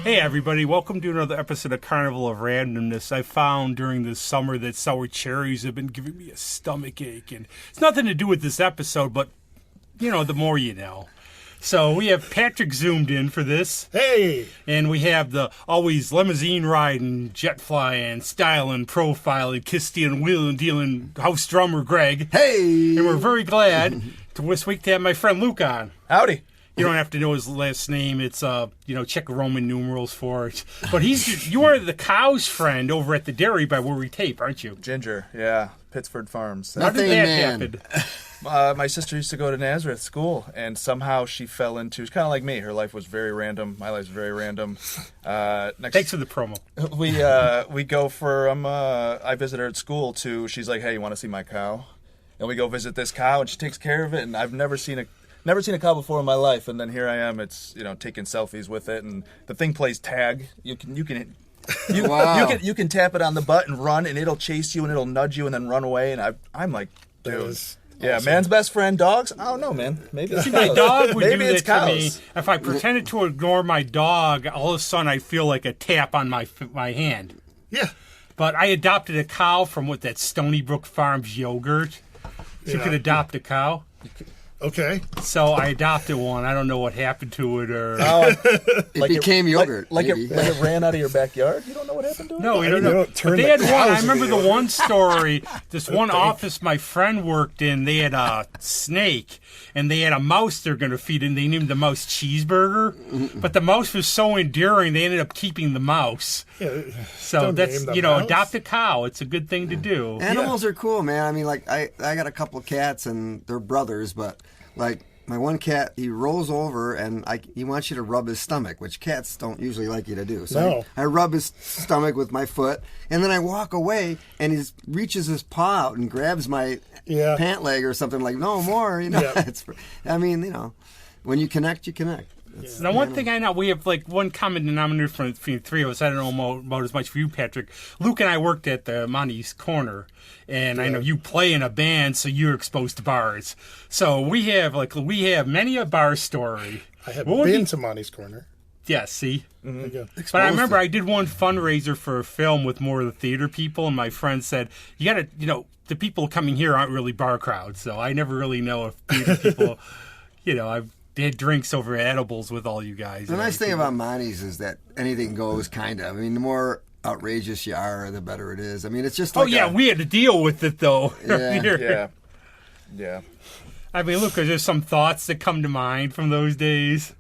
Hey everybody, welcome to another episode of Carnival of Randomness. I found during the summer that sour cherries have been giving me a stomach ache, and it's nothing to do with this episode, but, you know, the more you know. So we have Patrick zoomed in for this. Hey! And we have the always limousine riding, jet flying, styling, profiling, kiss stealing, wheeling, dealing house drummer Greg. Hey! And we're very glad this week to have my friend Luke on. Howdy. You don't have to know his last name. It's, check Roman numerals for it. But you are the cow's friend over at the dairy by where we tape, aren't you? Ginger, yeah. Pittsford Farms. How did that happen? My sister used to go to Nazareth school, and somehow she fell into, it's kind of like me. Her life was very random. My life's very random. Thanks for the promo. We go for, I visit her at school, too. She's like, hey, you want to see my cow? And we go visit this cow, and she takes care of it, and I've never seen a cow before in my life, and then here I am. It's taking selfies with it, and the thing plays tag. You can tap it on the butt and run, and it'll chase you and it'll nudge you and then run away. And I'm like, dude, yeah, awesome. Man's best friend, dogs. I don't know, man. Maybe it's my dog would maybe do it's that to cows. me. If I pretended to ignore my dog, all of a sudden I feel like a tap on my hand. Yeah, but I adopted a cow from that Stony Brook Farms yogurt. So you could adopt a cow. Okay. So I adopted one. I don't know what happened to it, or it became yogurt. Like it ran out of your backyard. You don't know what happened to it. No, we don't know. But they had one. I remember the one story. This one office my friend worked in. They had a snake, and they had a mouse they're going to feed, and they named the mouse Cheeseburger. But the mouse was so endearing, they ended up keeping the mouse. Yeah, so that's mouse. Adopt a cow. It's a good thing to do. Animals are cool, man. I mean, like I got a couple of cats, and they're brothers, but. Like, my one cat, he rolls over, and he wants you to rub his stomach, which cats don't usually like you to do. So I rub his stomach with my foot, and then I walk away, and he reaches his paw out and grabs my pant leg or something, like, no more, when you connect, you connect. Now, one thing I know, we have like one common denominator between the three of us. I don't know about as much for you, Patrick. Luke and I worked at the Monty's Corner, and I know you play in a band, so you're exposed to bars. So we have many a bar story. I have been to Monty's Corner. Yeah, see? Mm-hmm. But I remember I did one fundraiser for a film with more of the theater people, and my friend said, you got to, the people coming here aren't really bar crowds, so I never really know if theater people, they had drinks over edibles with all you guys. The nice thing about Monty's is that anything goes, kind of. I mean, the more outrageous you are, the better it is. I mean, it's just like we had to deal with it, though. Yeah. I mean, look, there's some thoughts that come to mind from those days.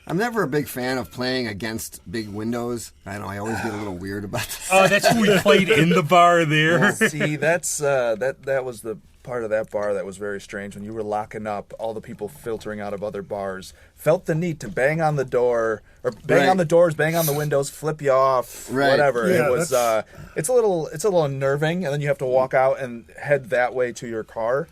I'm never a big fan of playing against big windows. I know, I always get a little weird about that. Oh, that's who we played in the bar there. Well, see, that's that was the part of that bar that was very strange. When you were locking up, all the people filtering out of other bars felt the need to bang on the door, or bang on the doors, bang on the windows, flip you off, whatever. Yeah, it was it's a little unnerving, and then you have to walk out and head that way to your car.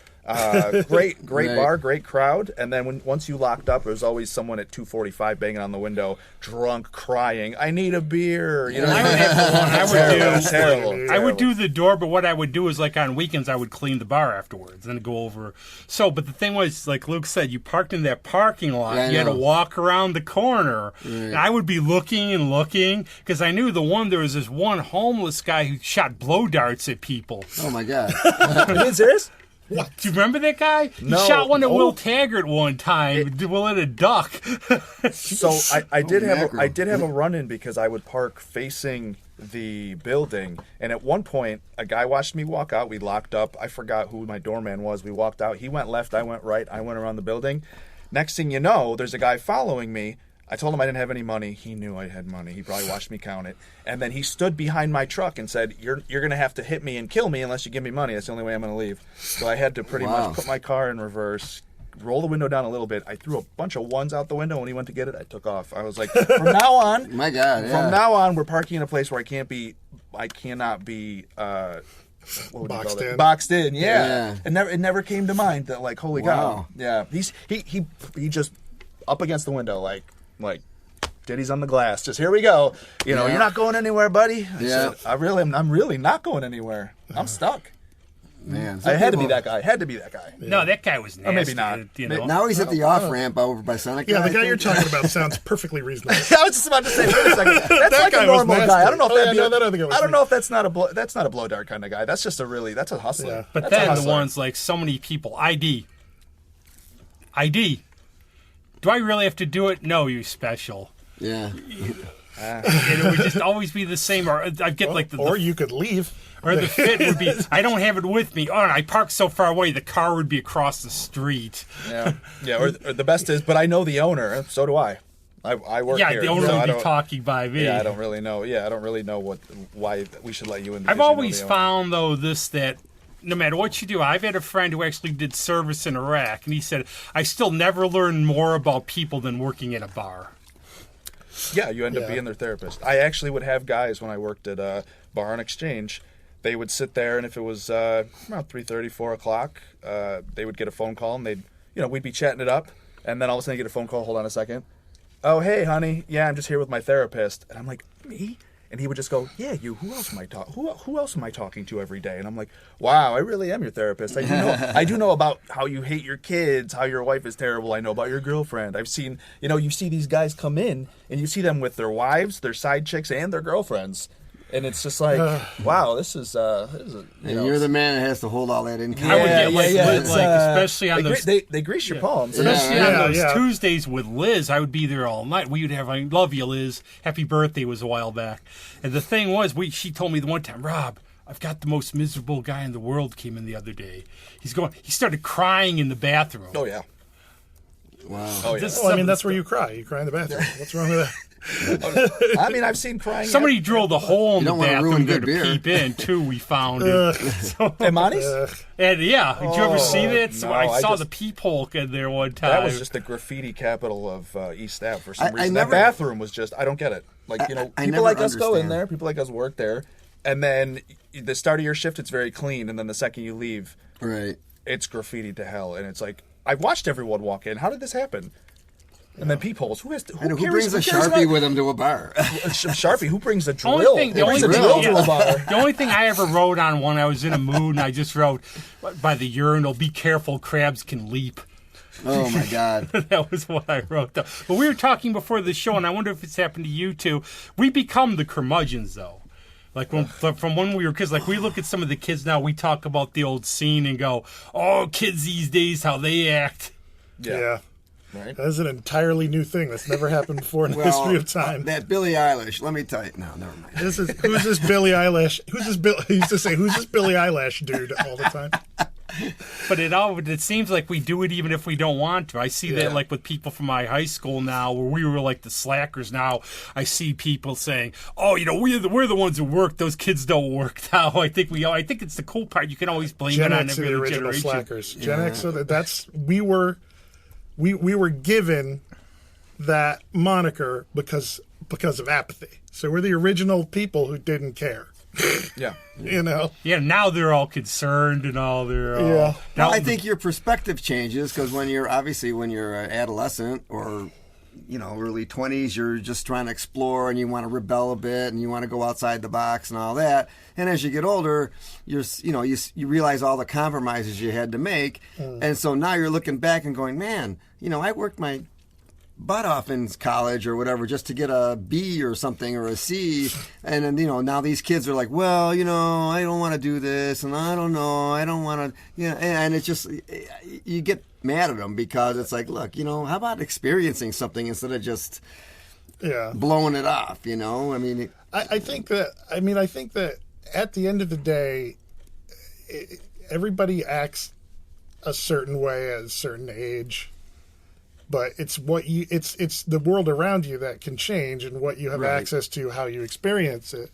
Great bar, great crowd, and then once you locked up, there was always someone at 2:45 banging on the window, drunk, crying, "I need a beer." I would do the door, but what I would do is, like, on weekends, I would clean the bar afterwards and go over. So, but the thing was, like Luke said, you parked in that parking lot. You had to walk around the corner. And I would be looking because I knew there was this one homeless guy who shot blow darts at people. Oh my God! Are you serious? What? Do you remember that guy? No. He shot one at Will Taggart one time. Will it a duck? So I did have a run-in because I would park facing the building, and at one point a guy watched me walk out. We locked up. I forgot who my doorman was. We walked out. He went left. I went right. I went around the building. Next thing you know, there's a guy following me. I told him I didn't have any money. He knew I had money. He probably watched me count it. And then he stood behind my truck and said, you're going to have to hit me and kill me unless you give me money. That's the only way I'm going to leave. So I had to pretty much put my car in reverse, roll the window down a little bit. I threw a bunch of ones out the window. When he went to get it, I took off. I was like, from now on, my God, from now on, we're parking in a place where I cannot be boxed in. Yeah. It never came to mind that, like, holy cow. Yeah. He just up against the window, like titties on the glass. Just, here we go. You're not going anywhere, buddy. I said, I'm really not going anywhere. I'm stuck. Man, I had to be that guy. No, that guy was nasty. Or maybe not. You know? Now he's at the off ramp over by Seneca. Yeah, the I guy think. you're talking about sounds perfectly reasonable. I was just about to say, wait a second. That's That like guy a was normal nasty. guy. I don't know if Oh, that'd yeah, be. no, that I think it was I don't me. know if that's not a blow dart kind of guy. That's just that's a hustler. Yeah. But That's a then the hustler. ones like so many people, ID. Do I really have to do it? No, you special. Yeah. And it would just always be the same. Or I'd get like Or you could leave. or the fit would be, I don't have it with me. Oh, and I parked so far away, the car would be across the street. Yeah. Or the best is, but I know the owner. So do I. I work Yeah, here. the owner so I would be don't- talking by me. Yeah, I don't really know. Yeah, I don't really know why we should let you in. I've because you know always the owner. found, though, that no matter what you do, I've had a friend who actually did service in Iraq, and he said, I still never learned more about people than working in a bar. Yeah, you end up being their therapist. I actually would have guys when I worked at Bar and Exchange. They would sit there, and if it was around 3:30, 4 o'clock, they would get a phone call, and we'd be chatting it up, and then all of a sudden get a phone call. Hold on a second. Oh, hey, honey. Yeah, I'm just here with my therapist. And I'm like, me? And he would just go, yeah, you. Who else am I Who else am I talking to every day? And I'm like, wow, I really am your therapist. I do know about how you hate your kids, how your wife is terrible. I know about your girlfriend. I've seen, you see these guys come in, and you see them with their wives, their side chicks, and their girlfriends. And it's just like, wow, this is You're the man that has to hold all that in. I would get like It's, especially on those. they grease your palms. Especially Yeah, on those yeah. Tuesdays with Liz, I would be there all night. We would have, I love you, Liz. Happy birthday was a while back. And the thing was, she told me the one time, Rob, I've got the most miserable guy in the world came in the other day. He started crying in the bathroom. Oh, yeah. Wow. Oh, yeah. Well, I mean, that's where you cry. You cry in the bathroom. What's wrong with that? I mean, I've seen crying. Somebody drilled a hole in You the don't wanna ruin bathroom there good to beer. peep in, too, we found it. So, Emani's? and yeah, did you ever see that? So no, I I saw just- the peephole in there one time. That was just the graffiti capital of East Ave for some I reason. never- That bathroom was just, I don't get it. Like, I people never like us go in understand. there, people like us work there, and then the start of your shift, it's very clean, and then the second you leave, Right. it's graffiti to hell. And it's like, I've watched everyone walk in. How did this happen? And then peepholes. Who Brings a Sharpie with him to a bar? Sharpie. Who brings a drill? The Who only brings a thing, drill to a bar? the only thing I ever wrote on when I was in a mood, and I just wrote by the urinal, be careful, crabs can leap. Oh, my God. That was what I wrote. Though. But we were talking before the show, and I wonder if it's happened to you too. We become the curmudgeons, though. Like from when we were kids, like we look at some of the kids now, we talk about the old scene and go, oh, kids these days, how they act. Yeah. Right? That is an entirely new thing that's never happened before in the history of time. That Billie Eilish, let me tell you. No, never mind. Who's this Billie Eilish? He used to say, who's this Billie Eilish dude all the time? But it seems like we do it even if we don't want to. I see that like with people from my high school now, where we were like the slackers. Now I see people saying, "Oh, we're the ones who work. Those kids don't work now." I think it's the cool part. You can always blame Gen it on X are every the other original generation. slackers. Gen X, so that's we were given that moniker because of apathy. So we're the original people who didn't care. Yeah. Yeah, now they're all concerned and all. They're all, Yeah. Now, Well, I think your perspective changes because when you're an adolescent or early 20s, you're just trying to explore and you want to rebel a bit and you want to go outside the box and all that. And as you get older, you realize all the compromises you had to make, and so now you're looking back and going, man, I worked my butt off in college or whatever just to get a B or something or a C, and then now these kids are like, well, I don't want to do this, and I don't know, I don't want to, and it's just you get mad at them because it's like, look, how about experiencing something instead of just blowing it off, I mean, I think that at the end of the day, everybody acts a certain way at a certain age. But it's it's the world around you that can change and what you have access to, how you experience it,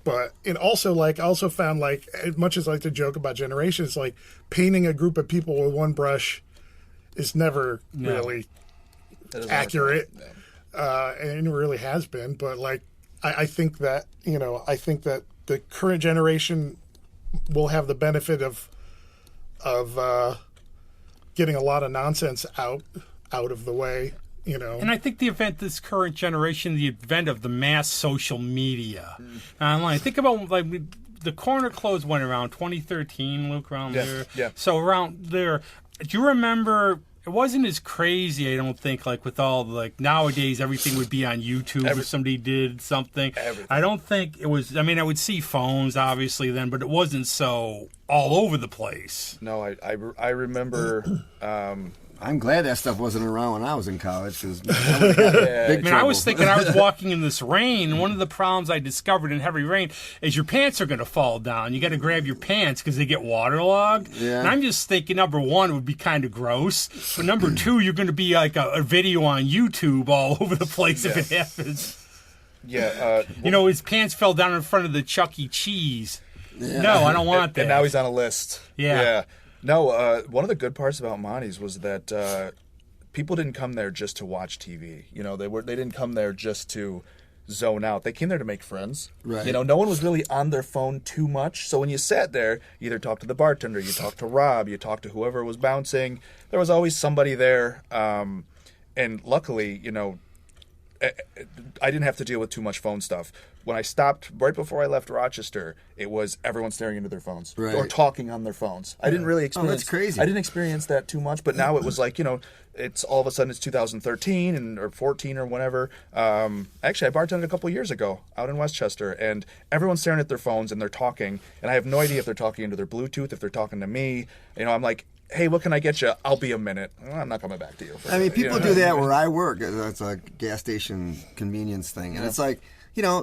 But it also I also found as much as I like to joke about generations, like painting a group of people with one brush is never really accurate, and it really has been. But I think that the current generation will have the benefit of getting a lot of nonsense out of the way, And I think this current generation, the event of the mass social media online. Think about the corner closed when around 2013, Luke, around there. Yeah. So around there, do you remember? It wasn't as crazy, I don't think, like with all like nowadays everything would be on YouTube if somebody did something. Everything. I don't think it was. I mean, I would see phones obviously then, but it wasn't so all over the place. No, I remember. I'm glad that stuff wasn't around when I was in college because I was thinking I was walking in this rain. One of the problems I discovered in heavy rain is your pants are going to fall down. You got to grab your pants because they get waterlogged. Yeah. And I'm just thinking, number one, it would be kind of gross. But number two, you're going to be like a video on YouTube all over the place if it happens. Yeah. His pants fell down in front of the Chuck E. Cheese. Yeah. No, I don't want that. And now he's on a list. Yeah. No, one of the good parts about Monty's was that people didn't come there just to watch TV. They didn't come there just to zone out. They came there to make friends. Right. No one was really on their phone too much. So when you sat there, you either talked to the bartender, you talked to Rob, you talked to whoever was bouncing. There was always somebody there. And luckily, I didn't have to deal with too much phone stuff. When I stopped right before I left Rochester, it was everyone staring into their phones or talking on their phones. I didn't really experience. That's crazy. I didn't experience that too much, but now it was like it's all of a sudden it's 2013 or 14 or whatever. Actually, I bartended a couple of years ago out in Westchester, and everyone's staring at their phones and they're talking, and I have no idea if they're talking into their Bluetooth, if they're talking to me. I'm like, hey, what can I get you? I'll be a minute. I'm not coming back to you. I mean, people do that where I work. That's a gas station convenience thing. And it's like,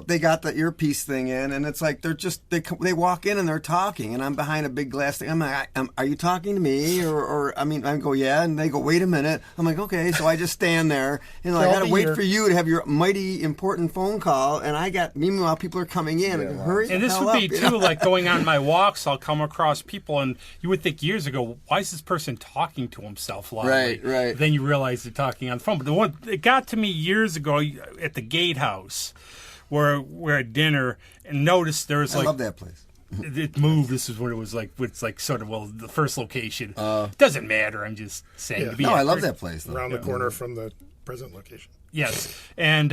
they got the earpiece thing in, and it's like they walk in and they're talking, and I'm behind a big glass thing. I'm like, are you talking to me? Or I go, yeah. And they go, wait a minute. I'm like, okay. So I just stand there, and I got to wait for you to have your mighty important phone call, and meanwhile, people are coming in. And hurry and the this hell would up, be, too, like going on my walks, I'll come across people, and you would think years ago, why is this person talking to himself loudly? Right. Then you realize they're talking on the phone. But it got to me years ago at the Gatehouse, where we're at dinner, and noticed there was I love that place. It moved. This is what it was like. It's like sort of, the first location. Doesn't matter. I'm just saying. Yeah. I love that place, though. Around the corner from the present location. Yes. And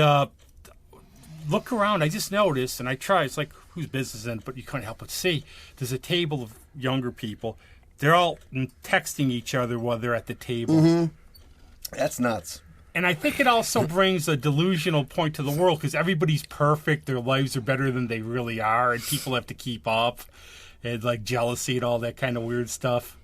look around. I just noticed, and I try. It's like, whose business is it? But you couldn't help but see. There's a table of younger people. They're all texting each other while they're at the table. Mm-hmm. That's nuts. And I think it also brings a delusional point to the world because everybody's perfect. Their lives are better than they really are, and people have to keep up, and like jealousy and all that kind of weird stuff.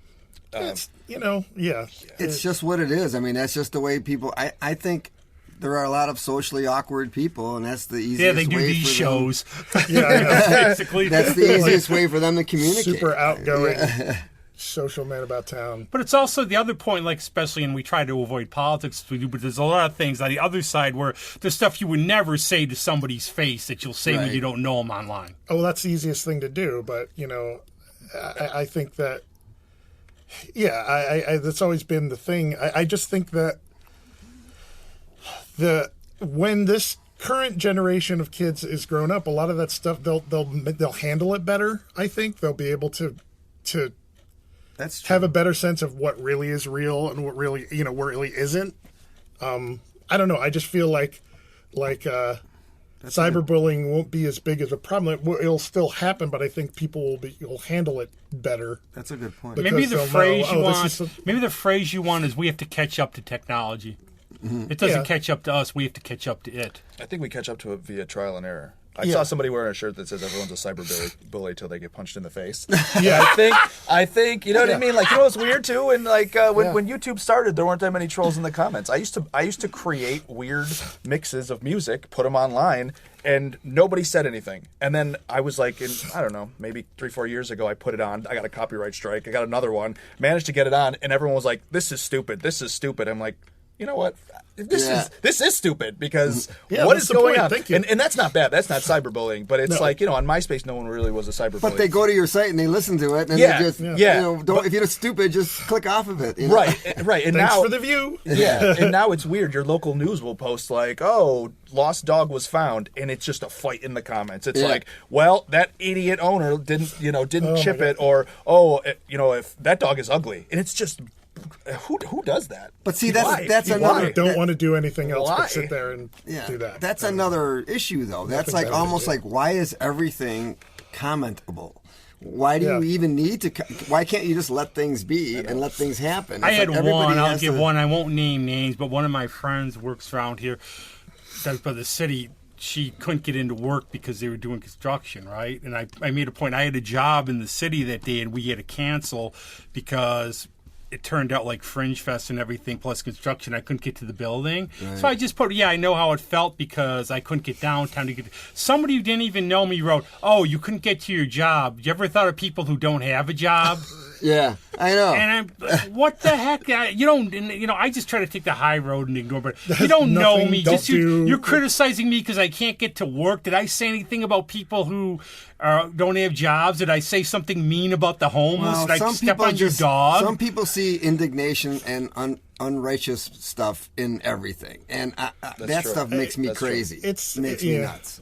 It's, It's just what it is. I mean, that's just the way people. I think there are a lot of socially awkward people, and that's the easiest way. Yeah, they do these shows. Basically. That's the easiest way for them to communicate. Super outgoing. Social man about town. But it's also the other point, like especially, and we try to avoid politics, but there's a lot of things on the other side where there's stuff you would never say to somebody's face that you'll say when you don't know them online. Oh, well, that's the easiest thing to do, but I think that, that's always been the thing. I just think that when this current generation of kids is grown up, a lot of that stuff they'll handle it better. I think they'll be able to have a better sense of what really is real and what really really isn't. I don't know. I just feel like cyberbullying won't be as big as a problem. It'll still happen, but I think people will handle it better. That's a good point. Maybe the phrase you want is we have to catch up to technology. Mm-hmm. It doesn't catch up to us. We have to catch up to it. I think we catch up to it via trial and error. I saw somebody wearing a shirt that says everyone's a cyber bully till they get punched in the face. Yeah, I think you know what I mean. Like, what's weird too, and like when YouTube started, there weren't that many trolls in the comments. I used to create weird mixes of music, put them online, and nobody said anything. And then I was like, I don't know, maybe 3-4 years ago, I put it on. I got a copyright strike. I got another one. Managed to get it on, and everyone was like, "This is stupid. This is stupid." I'm like, you know what? This is stupid because what is going on? And that's not bad. That's not cyberbullying. But it's like, on MySpace, no one really was a cyberbully. But they go to your site and they listen to it. And they just, if you're stupid, just click off of it. Right. And thanks now, for the view. Yeah. And now it's weird. Your local news will post like, "Oh, lost dog was found," and it's just a fight in the comments. It's like, well, that idiot owner didn't chip it, or if that dog is ugly, and it's just. Who does that? But see, that's another. You don't want to do anything else but sit there and do that. That's another issue, though. That's like almost like, why is everything commentable. Why do you even need to? Why can't you just let things be and let things happen? It's I had one. I'll give one. I won't name names, but one of my friends works around here. That's by the city. She couldn't get into work because they were doing construction, right? And I made a point. I had a job in the city that day, and we had to cancel because it turned out like Fringe Fest and everything, plus construction. I couldn't get to the building. Right. So I just put, I know how it felt because I couldn't get downtown to get. Somebody who didn't even know me wrote, "Oh, you couldn't get to your job." You ever thought of people who don't have a job? Yeah, I know. And I'm, what the heck? You don't, I just try to take the high road and ignore, but you don't know me. You're criticizing me because I can't get to work. Did I say anything about people who don't have jobs? Did I say something mean about the homeless? Well, Did I step on your dog? Some people see indignation and unrighteous stuff in everything. And that stuff makes me crazy. It makes me nuts.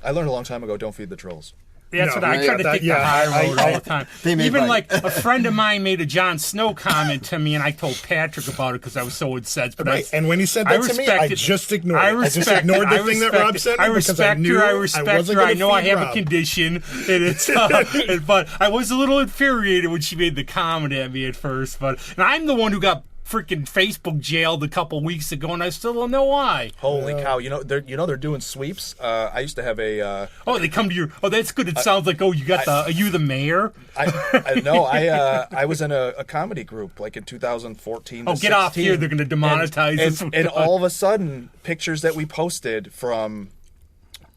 I learned a long time ago, don't feed the trolls. That's what I try to take the high road all the time. Even like a friend of mine made a Jon Snow comment to me, and I told Patrick about it because I was so incensed. But and when he said that to me, I just ignored it. I just ignored the thing that Rob said. I respect her. I know I have a condition, and it's. But I was a little infuriated when she made the comment at me at first. And I'm the one who got freaking Facebook jailed a couple weeks ago, and I still don't know why. Holy cow! They're doing sweeps. I used to have a. They come to your. Oh, that's good. It sounds like you got are you the mayor? I was in a comedy group like in 2014. Oh, get off here! They're going to demonetize us. And all of a sudden, pictures that we posted from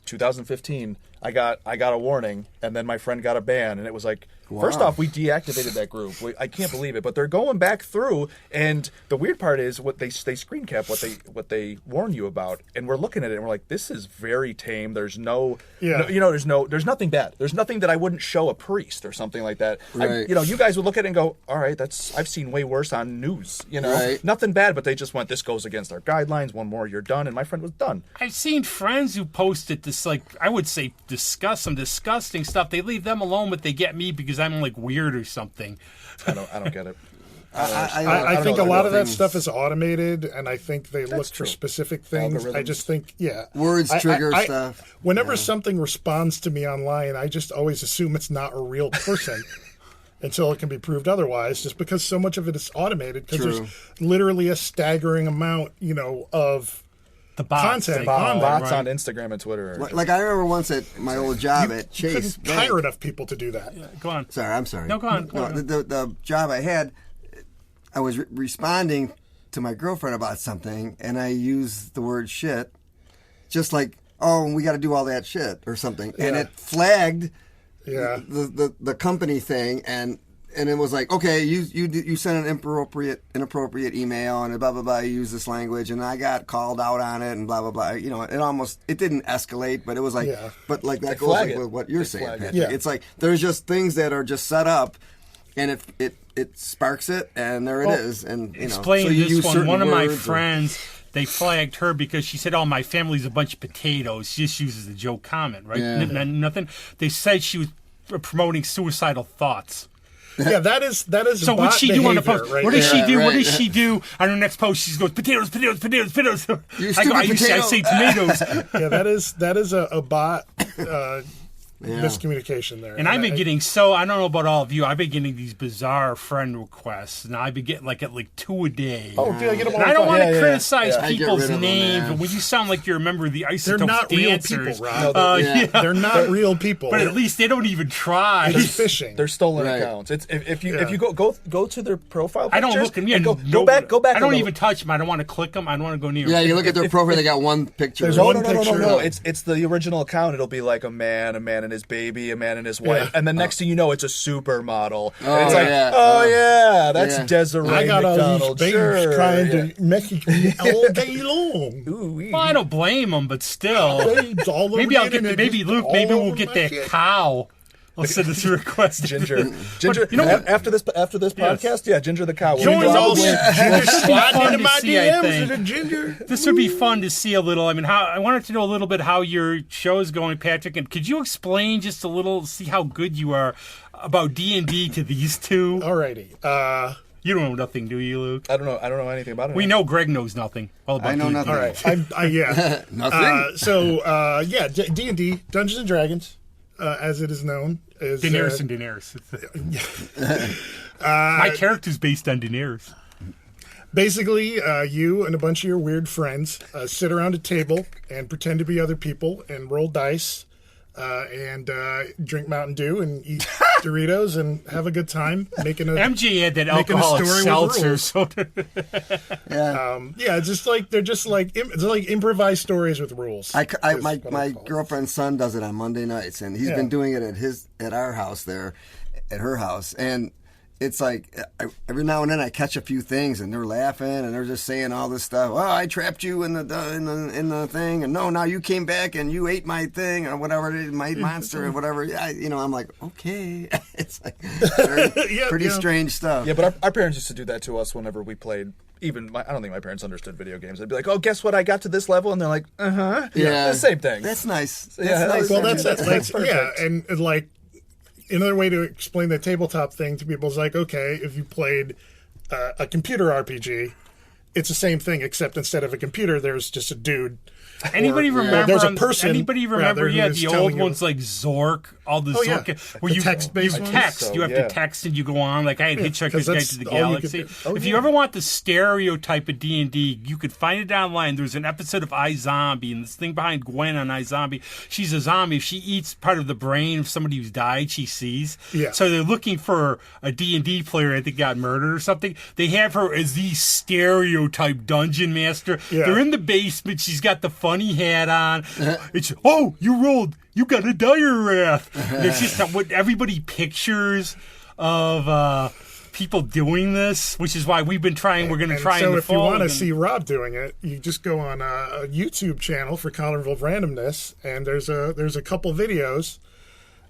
2015, I got a warning, and then my friend got a ban, and it was like. Wow. First off, we deactivated that group. I can't believe it, but they're going back through, and the weird part is what they screen cap what they warn you about, and we're looking at it and we're like, this is very tame. There's there's nothing bad. There's nothing that I wouldn't show a priest or something like that. Right. You guys would look at it and go, all right, I've seen way worse on news. Right. Nothing bad, but they just went, this goes against our guidelines. One more, you're done, and my friend was done. I've seen friends who posted this, like I would say, some disgusting stuff. They leave them alone, but they get me because I'm like weird or something. I don't get it. I think a lot of that stuff is automated, and I think they look for specific things. Algorithms. I just think, words trigger stuff. Whenever something responds to me online, I just always assume it's not a real person until it can be proved otherwise. Just because so much of it is automated, because there's literally a staggering amount, of. The bots, content bots on Instagram and Twitter. Like I remember once at my old job at Chase. Couldn't hire enough people to do that. Yeah, go on. Sorry, I'm sorry. No, go on. The job I had, I was responding to my girlfriend about something, and I used the word shit, just like, oh, we got to do all that shit or something, and it flagged the company thing, and it was like, okay, you sent an inappropriate email and blah blah blah. You use this language, and I got called out on it and blah blah blah. It didn't escalate, but it was like, but like that goes like with what you're saying, Patrick. Yeah. It's like there's just things that are just set up, and it sparks it, and there it is, and explain so you this use one. One of my words friends. They flagged her because she said, "Oh, my family's a bunch of potatoes." She just uses a joke comment, right? Yeah. Nothing. They said she was promoting suicidal thoughts. Yeah, that is. So what she do on the post? Right? What does she do? What does she do on her next post? She goes potatoes. I say tomatoes. Yeah, that is a bot miscommunication there. And I've been getting I don't know about all of you. I've been getting these bizarre friend requests. Now I've been getting like 2 a day. Oh, dude, I get them all and the I don't time. want to criticize I people's get rid of them, names, man. but when you sound like you're a member of the Isotopes They're not real dancers, people, Rob. They're not real people. But at least they don't even try. They're phishing. They're stolen accounts. It's if you go to their profile pictures, I don't look at them. Go back. I don't even touch them. I don't want to click them. I don't want to go near them. Yeah, you look at their profile. They got one picture. There's No. one picture. It's the original account. It'll be like a man and his baby, a man and his wife, and then next thing you know, it's a supermodel. And it's like, that's Desiree I got McDonald. all these babes trying to message me all day long. Well, I don't blame them, but still, maybe I'll get. Maybe Luke. Maybe we'll get that cow. I'll send us a request. Ginger. After this podcast, Ginger the cow. Ginger sliding into my DMs with a Ginger. This would be fun to see a little. I mean, I wanted to know a little bit how your show is going, Patrick. And could you explain just a little, see how good you are about D&D to these two? Alrighty. You don't know nothing, do you, Luke? I don't know anything about it. We know Greg knows nothing. All about I know D&D. nothing. All right. Yeah. Nothing. D&D, Dungeons and Dragons. as it is known, is Daenerys and Daenerys. My character's based on Daenerys. Basically, you and a bunch of your weird friends sit around a table and pretend to be other people and roll dice and drink Mountain Dew and eat Doritos and have a good time making a MJ had that alcoholic seltzer. So Yeah, it's just like it's like improvised stories with rules. My girlfriend's son does it on Monday nights, and he's been doing it at our house there, at her house, and it's like every now and then I catch a few things, and they're laughing, and they're just saying all this stuff. Oh, I trapped you in the thing, and no, now you came back and you ate my thing or whatever it is, my monster or whatever. I'm like, okay, it's like pretty strange stuff. Yeah, but our parents used to do that to us whenever we played. I don't think my parents understood video games. They'd be like, "Oh, guess what? I got to this level," and they're like, yeah, the same thing." That's nice. That's nice. Well, that's yeah, and like. Another way to explain the tabletop thing to people is like, okay, if you played a computer RPG, it's the same thing, except instead of a computer, there's just a dude. Anybody remember? There's a person. Anybody remember? Yeah, the old ones like Zork, all the Zork. Yeah. Where you text-based ones? text, you have to text and you go on. Like I had Hitchhiker's Guide to the Galaxy. If you yeah. ever want the stereotype of D&D, you could find it online. There's an episode of iZombie, and this thing behind Gwen on iZombie. She's a zombie. If she eats part of the brain of somebody who's died, she sees. Yeah. So they're looking for a D&D player. I think got murdered or something. They have her as the stereotype dungeon master. Yeah. They're in the basement. She's got the funny hat on. It's you got a dire wrath. It's just what everybody pictures of people doing this, which is why we've been trying. We're going to try. So in the if you fall want to and- see Rob doing it, you just go on a YouTube channel for Carnival Randomness, and there's a couple videos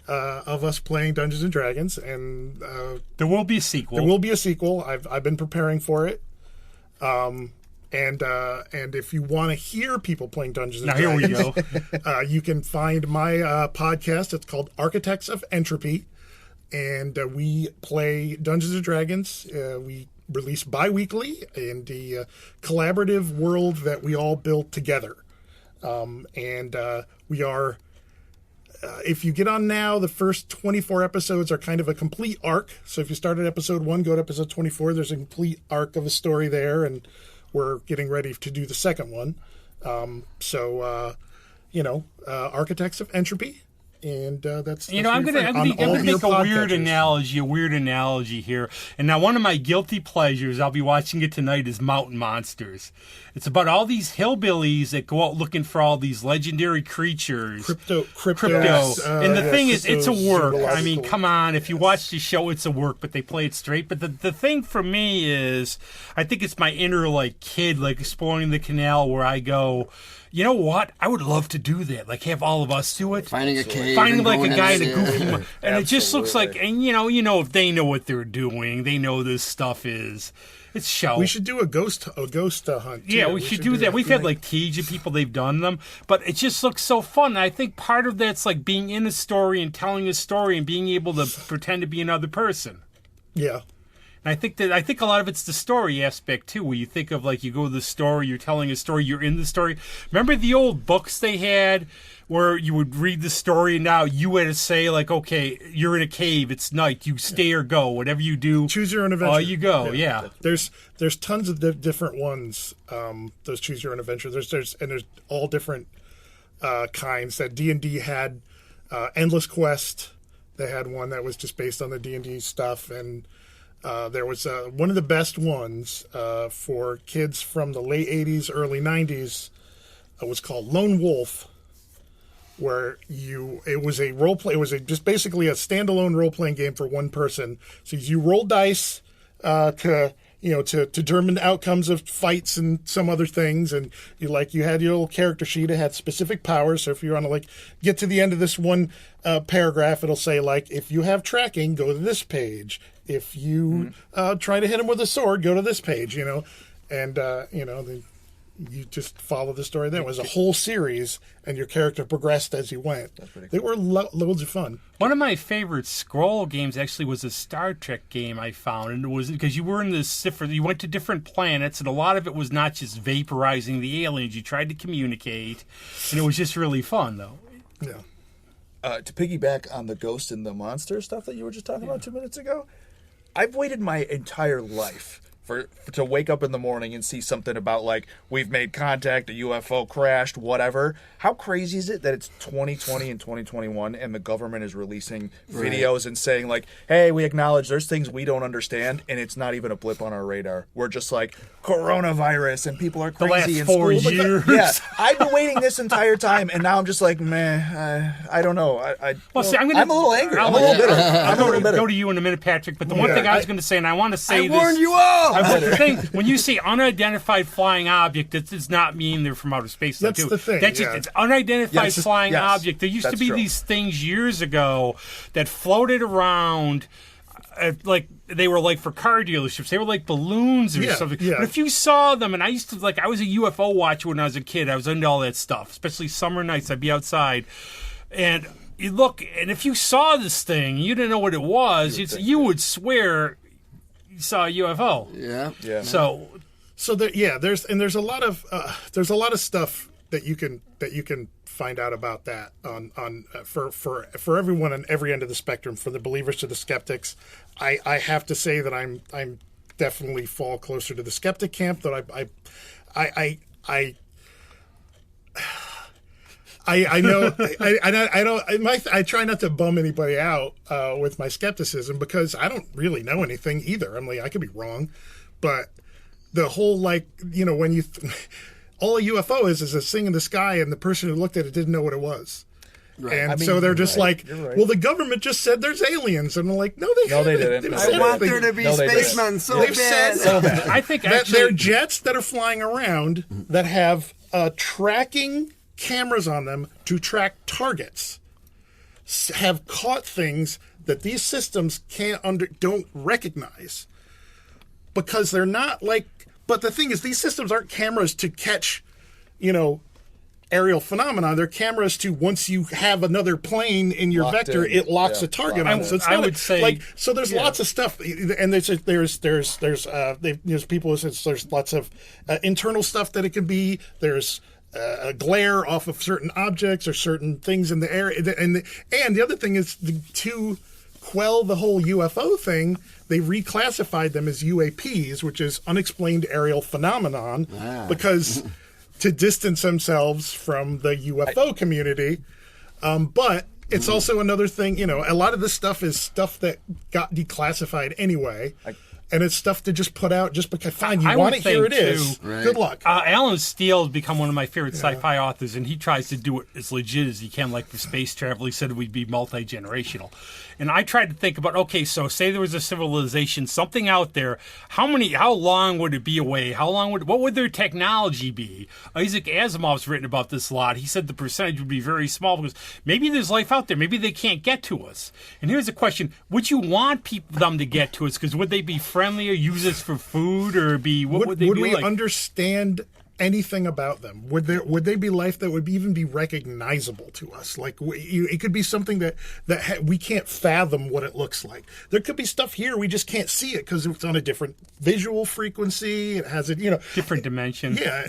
of us playing Dungeons and Dragons, and there will be a sequel. There will be a sequel. I've been preparing for it. And if you want to hear people playing Dungeons and Dragons, here we go. You can find my podcast. It's called Architects of Entropy, and we play Dungeons and Dragons. We release bi-weekly in the collaborative world that we all build together. We are. If you get on now, the first 24 episodes are kind of a complete arc. So if you start at episode 1, go to episode 24. There's a complete arc of a story there, and we're getting ready to do the second one. Architects of Entropy, and that's I'm gonna make a weird analogy here. And now one of my guilty pleasures, I'll be watching it tonight, is Mountain Monsters. It's about all these hillbillies that go out looking for all these legendary creatures. Crypto. And the thing is, it's a work. I mean, come on. If you watch the show, it's a work, but they play it straight. But the thing for me is, I think it's my inner, kid, exploring the canal where I go, you know what? I would love to do that. Have all of us do it. Finding a cave. Finding a guy in a goofy... And it just looks like... And, if they know what they're doing, they know this stuff is... It's show. We should do a ghost hunt, too. Yeah, we should do that. We've had Tej and people, they've done them, but it just looks so fun. And I think part of that's being in a story and telling a story and being able to pretend to be another person. Yeah. And I think a lot of it's the story aspect too, where you think of you go to the story, you're telling a story, you're in the story. Remember the old books they had where you would read the story, and now you had to say okay, you're in a cave, it's night, you stay or go, whatever you do, choose your own adventure. You go, yeah. There's tons of different ones. Those choose your own adventure. There's all different kinds. That D&D had Endless Quest. They had one that was just based on the D&D stuff, and there was one of the best ones for kids from the late 80s, early 90s. Was called Lone Wolf, where it was a role play. It was just basically a standalone role playing game for one person. So you roll dice to determine the outcomes of fights and some other things, and you had your little character sheet. It had specific powers. So if you want to get to the end of this one paragraph, it'll say if you have tracking, go to this page. If you try to hit him with a sword, go to this page. You just follow the story. There was a whole series, and your character progressed as you went. They were loads of fun. One of my favorite scroll games actually was a Star Trek game I found, and it was because you were in this you went to different planets, and a lot of it was not just vaporizing the aliens. You tried to communicate, and it was just really fun, though. Yeah. to piggyback on the ghost and the monster stuff that you were just talking about 2 minutes ago, I've waited my entire life to wake up in the morning and see something about, like, we've made contact, a UFO crashed, whatever. How crazy is it that it's 2020 and 2021 and the government is releasing videos and saying, like, hey, we acknowledge there's things we don't understand, and it's not even a blip on our radar. We're just like, coronavirus, and people are crazy in school. The last 4 years. Yeah, I've been waiting this entire time, and now I'm just like, man, I don't know. I'm a little angry. I'm a little bitter. I'm going to go to you in a minute, Patrick, but the one thing I was going to say, and I want to say this. I warned you all! But the thing, when you see unidentified flying object, that does not mean they're from outer space. That's the thing. That's just, it's unidentified flying object. There used to be these things years ago that floated around, like they were like for car dealerships. They were like balloons or something. Yeah. But if you saw them, and I used to I was a UFO watcher when I was a kid. I was into all that stuff, especially summer nights. I'd be outside, and you look, and if you saw this thing, you didn't know what it was. You would swear you saw a UFO. Yeah. So there's a lot of stuff that you can find out about that on for everyone on every end of the spectrum, from the believers to the skeptics. I have to say that I'm definitely fall closer to the skeptic camp. That I know I try not to bum anybody out with my skepticism, because I don't really know anything either. I'm like, I could be wrong, but the whole, like, you know, when you all a UFO is a thing in the sky, and the person who looked at it didn't know what it was. Right. And so they're just like, well, the government just said there's aliens, and I'm like, no, they didn't. I want there to be spacemen so bad. I think that they're jets that are flying around that have tracking cameras on them to track targets, have caught things that these systems don't recognize, because they're not like. But the thing is, these systems aren't cameras to catch, aerial phenomena. They're cameras to, once you have another plane in your vector, it locks a target on it. So it's there's lots of stuff, and there's people who say there's lots of internal stuff that it can be. There's a glare off of certain objects or certain things in the air, and the other thing is to quell the whole UFO thing, they reclassified them as UAPs, which is unexplained aerial phenomenon, because to distance themselves from the UFO community. But it's also another thing, a lot of this stuff is stuff that got declassified anyway. And it's stuff to just put out just because, fine, you want it, here it is. Right. Good luck. Alan Steele has become one of my favorite sci-fi authors, and he tries to do it as legit as he can, like for space travel. He said we'd be multi-generational. And I tried to think about, okay, so say there was a civilization, something out there, how long would it be away? What would their technology be? Isaac Asimov's written about this a lot. He said the percentage would be very small, because maybe there's life out there. Maybe they can't get to us. And here's the question. Would you want them to get to us? Because would they be friendly or use us for food, or be, what would they be like? Would we understand anything about them? Would they be life that would even be recognizable to us? Like, it could be something that we can't fathom what it looks like. There could be stuff here we just can't see it because it's on a different visual frequency. It has different dimension. Yeah,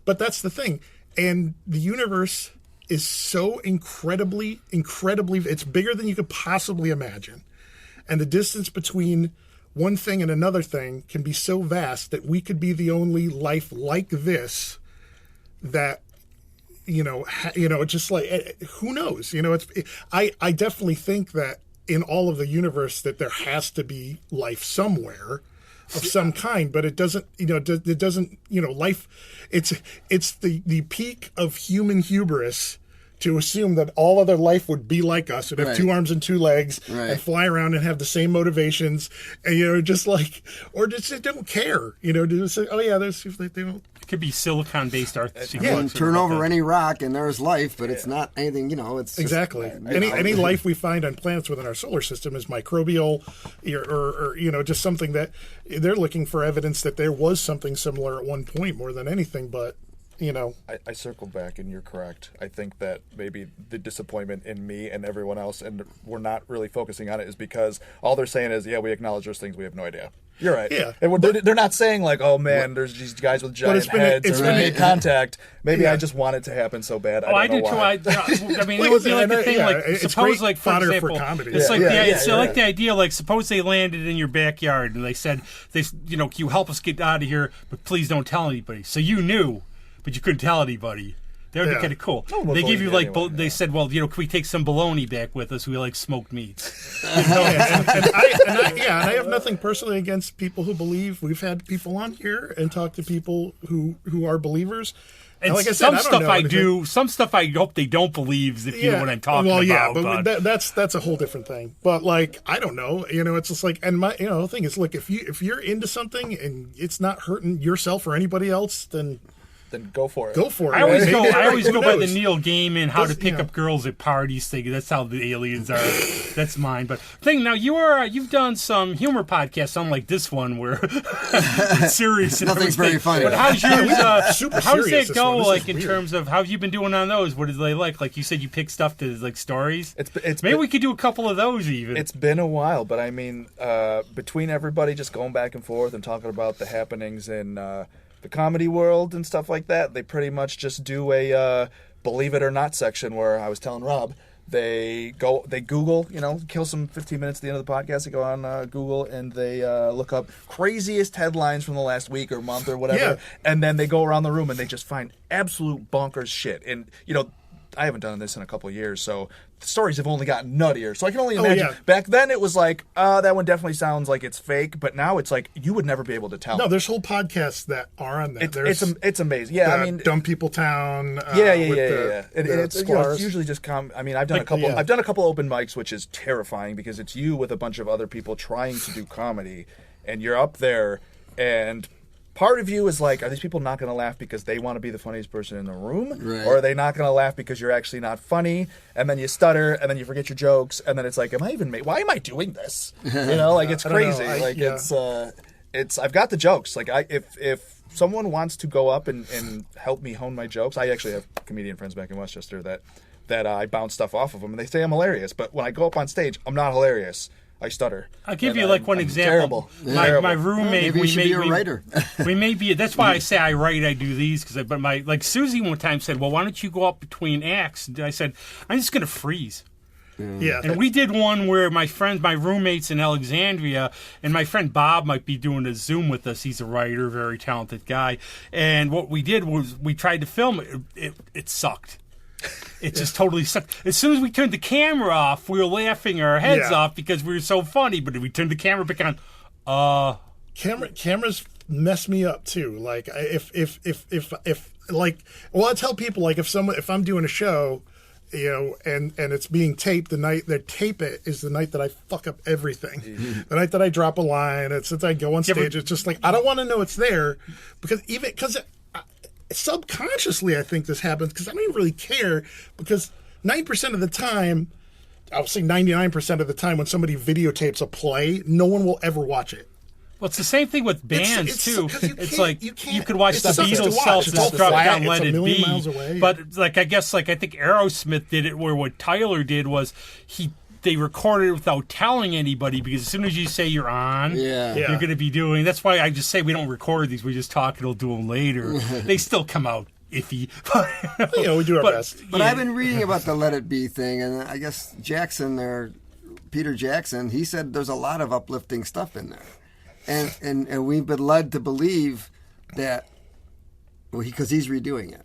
but that's the thing. And the universe is so incredibly, it's bigger than you could possibly imagine. And the distance between one thing and another thing can be so vast that we could be the only life like this that, just like, who knows? I definitely think that in all of the universe that there has to be life somewhere of some kind, but it doesn't, life, it's the peak of human hubris to assume that all other life would be like us, would have two arms and two legs, and fly around and have the same motivations, and just don't care, to say, oh yeah, they don't. It could be silicon-based art. Turn over any rock and there's life, but it's not anything. It's exactly any life we find on planets within our solar system is microbial, or just something that they're looking for evidence that there was something similar at one point more than anything, but. I circled back, and you're correct. I think that maybe the disappointment in me and everyone else, and we're not really focusing on it, is because all they're saying is, we acknowledge those things, we have no idea. You're right. Yeah. And they're not saying like, oh man, there's these guys with giant heads, or we made contact. Maybe I just want it to happen so bad. I do too. I mean, it would be like the thing, like, suppose, like, for example, for comedy. It's like I like the idea, like, suppose they landed in your backyard and they said, can you help us get out of here, but please don't tell anybody. So you knew, but you couldn't tell anybody. That would be kind of cool. They give you like they said, well, can we take some bologna back with us? We like smoked meats. And I have nothing personally against people who believe. We've had people on here and talked to people who are believers. And like I said, some stuff I hope they don't believe, if you know what I'm talking about. Well, but that's a whole different thing. But like, I don't know, it's just like, and my the thing is, look, if you're into something and it's not hurting yourself or anybody else, then go for it. Go for it. I always go by the Neil Gaiman how to pick up girls at parties thing. That's how the aliens are. That's mine. But now you've done some humor podcasts, unlike this one where it's serious. Nothing's very funny. But how's yours? How does it go? Like in weird. Terms of how have you been doing on those? What did they like? Like you said, you pick stuff to like stories. Maybe we could do a couple of those even. It's been a while, but I mean, between everybody just going back and forth and talking about the happenings in the comedy world and stuff like that, they pretty much just do a believe it or not section where I was telling Rob, they Google, kill some 15 minutes at the end of the podcast. They go on Google and they look up craziest headlines from the last week or month or whatever, and then they go around the room and they just find absolute bonkers shit. And I haven't done this in a couple of years, so the stories have only gotten nuttier. So I can only imagine. Back then it was like, that one definitely sounds like it's fake, but now it's like you would never be able to tell. No, there's whole podcasts that are on that. It's amazing. Yeah, I mean, Dumb People Town. It's usually just I've done a couple. I've done a couple open mics, which is terrifying because it's you with a bunch of other people trying to do comedy, and you're up there and. Part of you is like, are these people not going to laugh because they want to be the funniest person in the room? Right. Or are they not going to laugh because you're actually not funny? And then you stutter, and then you forget your jokes, and then it's like, why am I doing this? It's crazy. It's I've got the jokes. Like, if someone wants to go up and help me hone my jokes, I actually have comedian friends back in Westchester that I bounce stuff off of them, and they say I'm hilarious. But when I go up on stage, I'm not hilarious. I stutter. I'll give you one example. Terrible. My roommate. Maybe you should be a writer. We may be. That's why I say I write. I do these but Susie one time said, "Well, why don't you go up between acts?" And I said, "I'm just going to freeze." Yeah. And we did one where my roommates in Alexandria, and my friend Bob might be doing a Zoom with us. He's a writer, very talented guy. And what we did was we tried to film it. It sucked. It just totally sucked. As soon as we turned the camera off, we were laughing our heads off because we were so funny. But if we turned the camera back on, cameras mess me up too. Like if I tell people, like, if I'm doing a show, and it's being taped, the night they tape it is the night that I fuck up everything. Mm-hmm. The night that I drop a line, since I go on stage, it's just like I don't want to know it's there because subconsciously, I think this happens because I don't even really care because 9% of the time, I'll say 99% of the time when somebody videotapes a play, no one will ever watch it. Well, it's the same thing with bands, too. It's like you could watch the Beatles self-destruct on Let It Be. Miles away. But I think Aerosmith did it where what Tyler did was they recorded it without telling anybody because as soon as you say you're on, you're going to be doing. That's why I just say we don't record these. We just talk and we'll do them later. They still come out iffy. We do our best. But I've been reading about the Let It Be thing, and I guess Peter Jackson, he said there's a lot of uplifting stuff in there. And we've been led to believe that, because he's redoing it.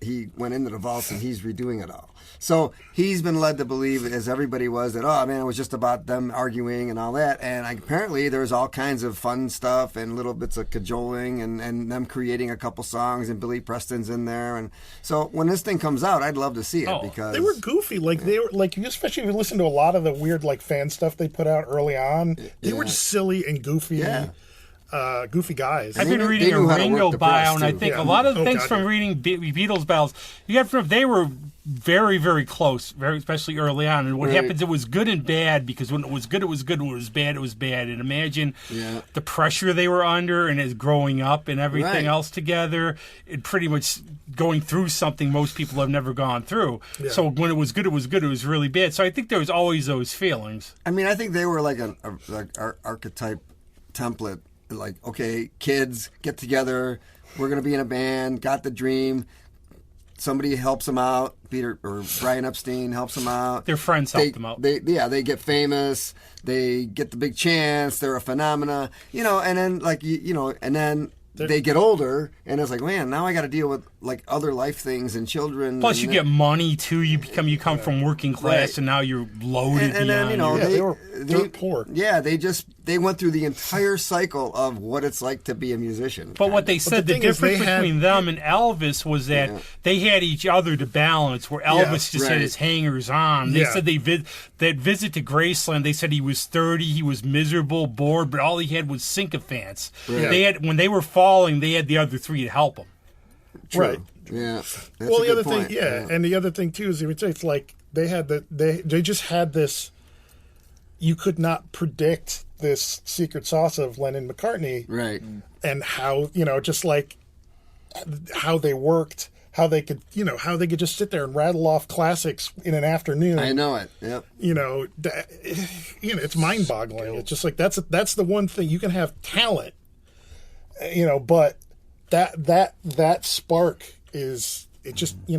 He went into the vaults and he's redoing it all. So he's been led to believe, as everybody was, that, it was just about them arguing and all that. And apparently there's all kinds of fun stuff and little bits of cajoling and them creating a couple songs and Billy Preston's in there. And so when this thing comes out, I'd love to see it because they were goofy. They were like, especially if you listen to a lot of the weird fan stuff they put out early on. They were just silly and goofy. Yeah. Goofy guys. I've been reading a Ringo bio, and I think a lot of the things from reading Beatles bios, they were very, very close, especially early on. And what happens, it was good and bad, because when it was good, it was good. When it was bad, it was bad. And imagine the pressure they were under and as growing up and everything else together, and pretty much going through something most people have never gone through. Yeah. So when it was good, it was good. It was really bad. So I think there was always those feelings. I mean, I think they were like an archetype template. Like, okay, kids, get together. We're going to be in a band. Got the dream. Somebody helps them out. Peter or Brian Epstein helps them out. Their friends help them out. They get famous. They get the big chance. They're a phenomena. And then and then they get older, and it's like, man, now I got to deal with like other life things and children. Plus, you get money too. You come from working class, and now you're loaded. And then they were poor. Yeah, they went through the entire cycle of what it's like to be a musician. But what they said, the difference between them and Elvis was that they had each other to balance, where Elvis just had his hangers on. They said that visit to Graceland, they said he was 30, he was miserable, bored, but all he had was sycophants. Right. They had, when they were falling, they had the other three to help them. True. Right. Yeah. Well, the other thing, and the other thing too is, it's like they had they just had this. You could not predict this secret sauce of Lennon McCartney, right? And how just like how they worked, how they could just sit there and rattle off classics in an afternoon. I know it. Yep. It's mind-boggling. It's just like that's the one thing you can have talent, but that spark is it just I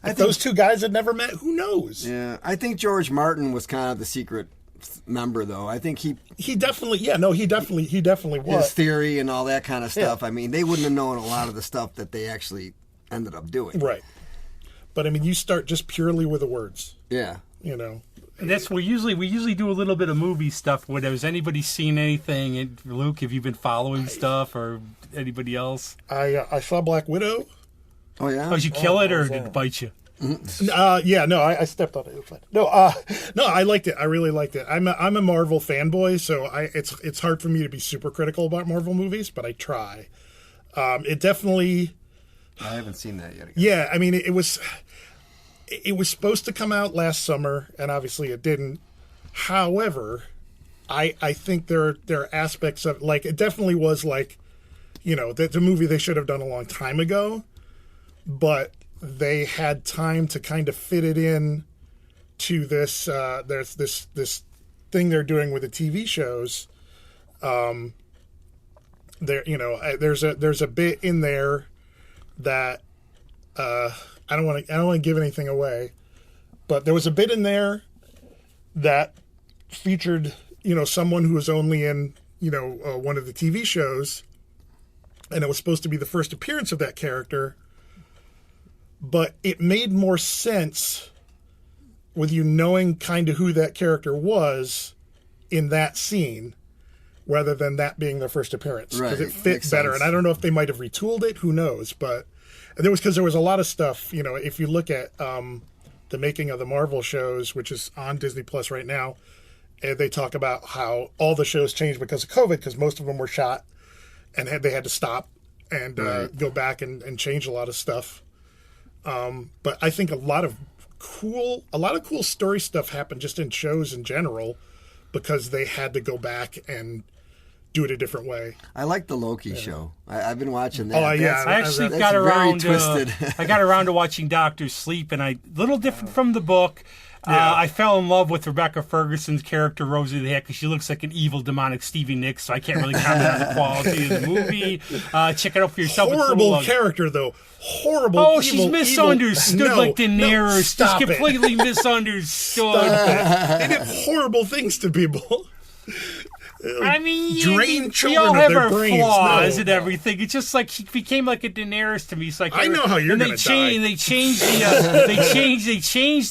think those two guys had never met. Who knows? Yeah, I think George Martin was kind of the secret member, though. I think he definitely he definitely was. His theory and all that kind of stuff. Yeah. I mean, they wouldn't have known a lot of the stuff that they actually ended up doing. Right. But I mean, you start just purely with the words. Yeah. That's we usually do a little bit of movie stuff. Has anybody seen anything? And Luke, have you been following stuff, or anybody else? I saw Black Widow. Oh yeah. Oh, did you kill it, or did it bite you? I stepped on it. No, I liked it. I really liked it. I'm a Marvel fanboy, so it's hard for me to be super critical about Marvel movies, but I try. It definitely. I haven't seen that yet. Yeah, I mean, it was supposed to come out last summer, and obviously it didn't. However, I think there are aspects of, like, it definitely was like, the movie they should have done a long time ago, but they had time to kind of fit it in to this. There's this thing they're doing with the TV shows. There's a bit in there that I don't want to give anything away, but there was a bit in there that featured someone who was only in one of the TV shows, and it was supposed to be the first appearance of that character. But it made more sense with you knowing kind of who that character was in that scene, rather than that being their first appearance, because it fit better. Sense. And I don't know if they might have retooled it. Who knows? But there was a lot of stuff. If you look at the making of the Marvel shows, which is on Disney Plus right now, they talk about how all the shows changed because of COVID, because most of them were shot and they had to stop and go back and change a lot of stuff. But I think a lot of cool story stuff happened just in shows in general, because they had to go back and do it a different way. I like the Loki show. I've been watching that. Oh yeah, I actually got around. I got around to watching Doctor Sleep, and a little different from the book. Yeah. I fell in love with Rebecca Ferguson's character, Rosie the Hat, because she looks like an evil, demonic Stevie Nicks, so I can't really comment on the quality of the movie. Check it out for yourself. Horrible character, though. Horrible. Oh, she's misunderstood like Daenerys. Just completely misunderstood. They did horrible things to people. I mean, drain we all have our brains. flaws and everything. It's just like he became like a Daenerys to me. It's like I know how you're going to die. They changed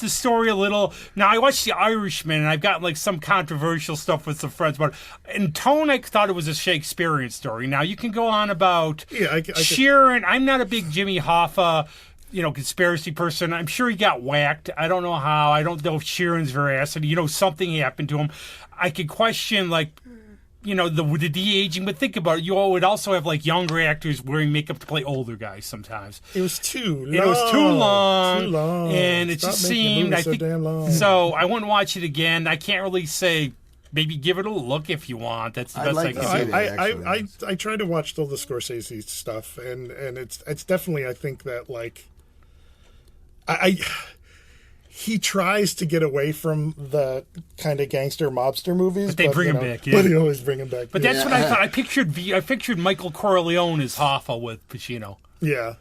the story a little. Now I watched The Irishman, and I've gotten like some controversial stuff with some friends, but in tone, I thought it was a Shakespearean story. Now you can go on about Sheeran. I'm not a big Jimmy Hoffa conspiracy person. I'm sure he got whacked. I don't know how. I don't know if Sheeran's veracity. Something happened to him. I could question, the de-aging, but think about it. You would also have, younger actors wearing makeup to play older guys sometimes. It was too long. It was too long. And it Stop just seemed, I think, damn long. So I wouldn't watch it again. I can't really say, maybe give it a look if you want. That's the best I can do. I try to watch all the Scorsese stuff, and it's definitely, I think that, he tries to get away from the kind of gangster mobster movies. But they bring him back, yeah. But they always bring him back. But that's what I thought. I pictured Michael Corleone as Hoffa with Pacino. Yeah.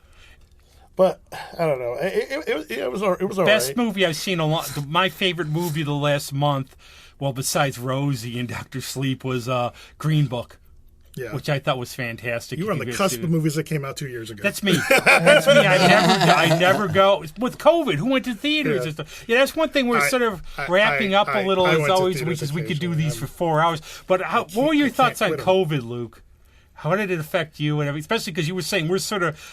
But I don't know. It was all right. Best movie I've seen my favorite movie the last month, well, besides Rosie and Dr. Sleep, was Green Book. Yeah. Which I thought was fantastic. You were on the cusp of movies that came out 2 years ago. That's me. That's me. I never go. With COVID, who went to theaters? Yeah, that's one thing we're sort of wrapping up a little as always, which is we could do these for 4 hours. But what were your thoughts on COVID, Luke? How did it affect you? And especially because you were saying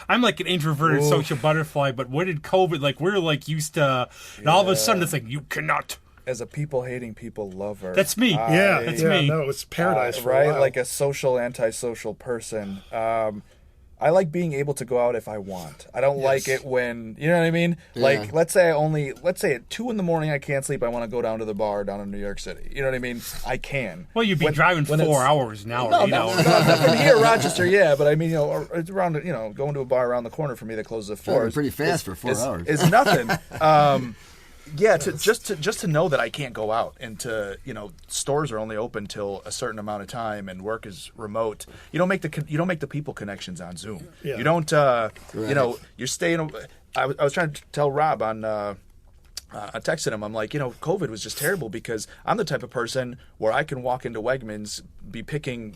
I'm like an introverted social butterfly, but what did COVID, like we're like used to, and all of a sudden it's like, you cannot. As a people-hating people lover. That's me. That's me. No, it's paradise for right? a while. Like a social, antisocial person. I like being able to go out if I want. I don't like it when, you know what I mean? Yeah. Like, let's say at 2 a.m. I can't sleep. I want to go down to the bar down in New York City. You know what I mean? I can. Well, you'd be driving 4 hours now. No, from here, Rochester, yeah. But I mean, it's around, going to a bar around the corner for me that closes at 4. Pretty fast for 4 hours. It's nothing. Yeah, just to know that I can't go out and stores are only open till a certain amount of time and work is remote. You don't make the people connections on Zoom. Yeah. You don't you're staying. I was trying to tell Rob on. I texted him. I'm like, COVID was just terrible because I'm the type of person where I can walk into Wegmans, be picking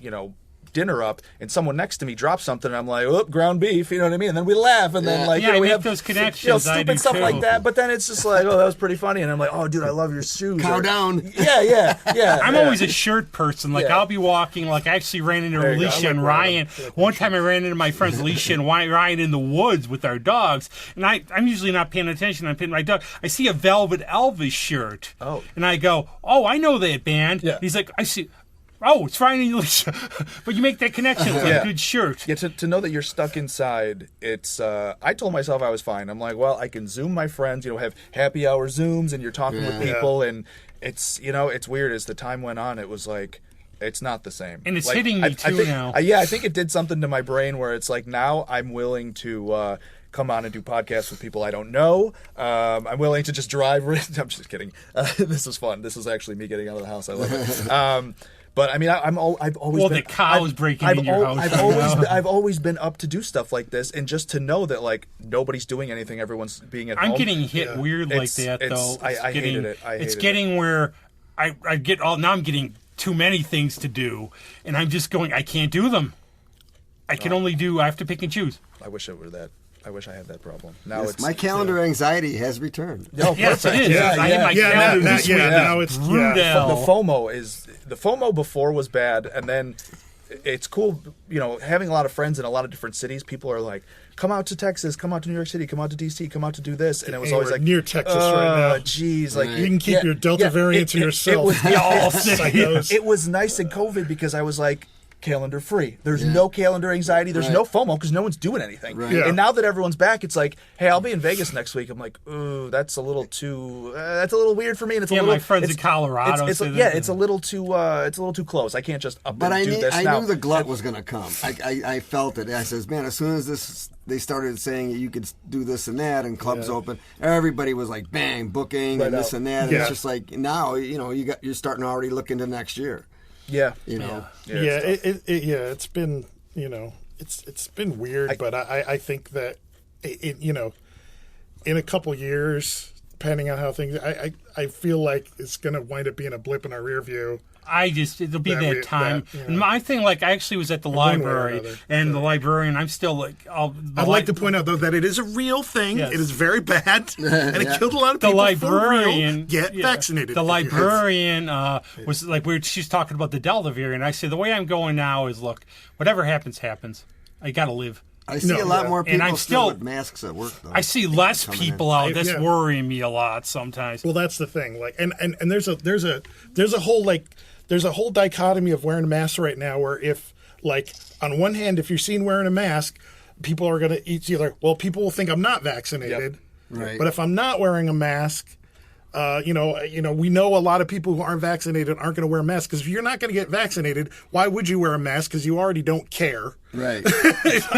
dinner up, and someone next to me drops something, and I'm like, "Oh, ground beef," you know what I mean? And then we laugh, and then we have those connections, stupid stuff like that. But then it's just like, "Oh, that was pretty funny," and I'm like, "Oh, dude, I love your shoes." Cow down. Yeah. I'm always a shirt person. Like I'll be walking. Like I actually ran into Alicia and Ryan. One time I ran into my friends Alicia and Ryan in the woods with our dogs, and I'm usually not paying attention. I'm paying my dog. I see a Velvet Elvis shirt. Oh. And I go, "Oh, I know that band." Yeah. He's like, "I see." Oh, it's Ryan and Alicia. But you make that connection. It's a good shirt. Yeah, to know that you're stuck inside, it's... I told myself I was fine. I'm like, well, I can Zoom my friends, have happy hour Zooms, and you're talking with people, and it's, it's weird. As the time went on, it was like... It's not the same. And it's hitting me, now. I think it did something to my brain where it's like, now I'm willing to... come on and do podcasts with people I don't know. I'm willing to just drive... I'm just kidding. This is fun. This is actually me getting out of the house. I love it. But I mean, I've always been. The cow's breaking in your house. I've always been up to do stuff like this, and just to know that like nobody's doing anything, everyone's being at home. I'm getting hit weird like that though. I hated it. It's getting where I get all now. I'm getting too many things to do, and I'm just going. I can't do them. I can only do. I have to pick and choose. I wish it were that. I wish I had that problem. Now it's my calendar anxiety has returned. Yes, it is. I hit my calendar this week. Now it's the FOMO before was bad, and then it's cool. Having a lot of friends in a lot of different cities. People are like, "Come out to Texas, come out to New York City, come out to DC, come out to do this," and it was always like near Texas right now. Geez, like you can keep your Delta variant to yourself. It was nice in COVID because I was like, calendar free. There's no calendar anxiety. There's no FOMO because no one's doing anything. Right. Yeah. And now that everyone's back, it's like, hey, I'll be in Vegas next week. I'm like, ooh, that's a little too. That's a little weird for me. And it's a little. My friends in Colorado. It's a little too. It's a little too close. I can't just up and do this now. I knew the glut was going to come. I felt it. I says, man, as soon as they started saying you could do this and that and clubs open, everybody was like, bang, booking and this and that. And it's just like now, you're starting to already look into next year. Yeah, it's been it's been weird, but I think that in a couple years, depending on how things, I feel like it's going to wind up being a blip in our rear view. It'll be that time. My thing, like, I actually was at the library, and the librarian, I'm still like... I'd like to point out, though, that it is a real thing. Yes. It is very bad, and it killed a lot of people. The librarian... Get vaccinated. The librarian was like, she's talking about the Delta variant. I said, the way I'm going now is, look, whatever happens, happens. I got to live. I see a lot more people still with masks at work, though. I see less people out. That's worrying me a lot sometimes. Well, that's the thing. Like, and there's a whole dichotomy of wearing a mask right now, where if, like, on one hand, if you're seen wearing a mask, people are going to either, well, people will think I'm not vaccinated, right? But if I'm not wearing a mask, we know a lot of people who aren't vaccinated aren't going to wear masks, because if you're not going to get vaccinated, why would you wear a mask? Because you already don't care, right?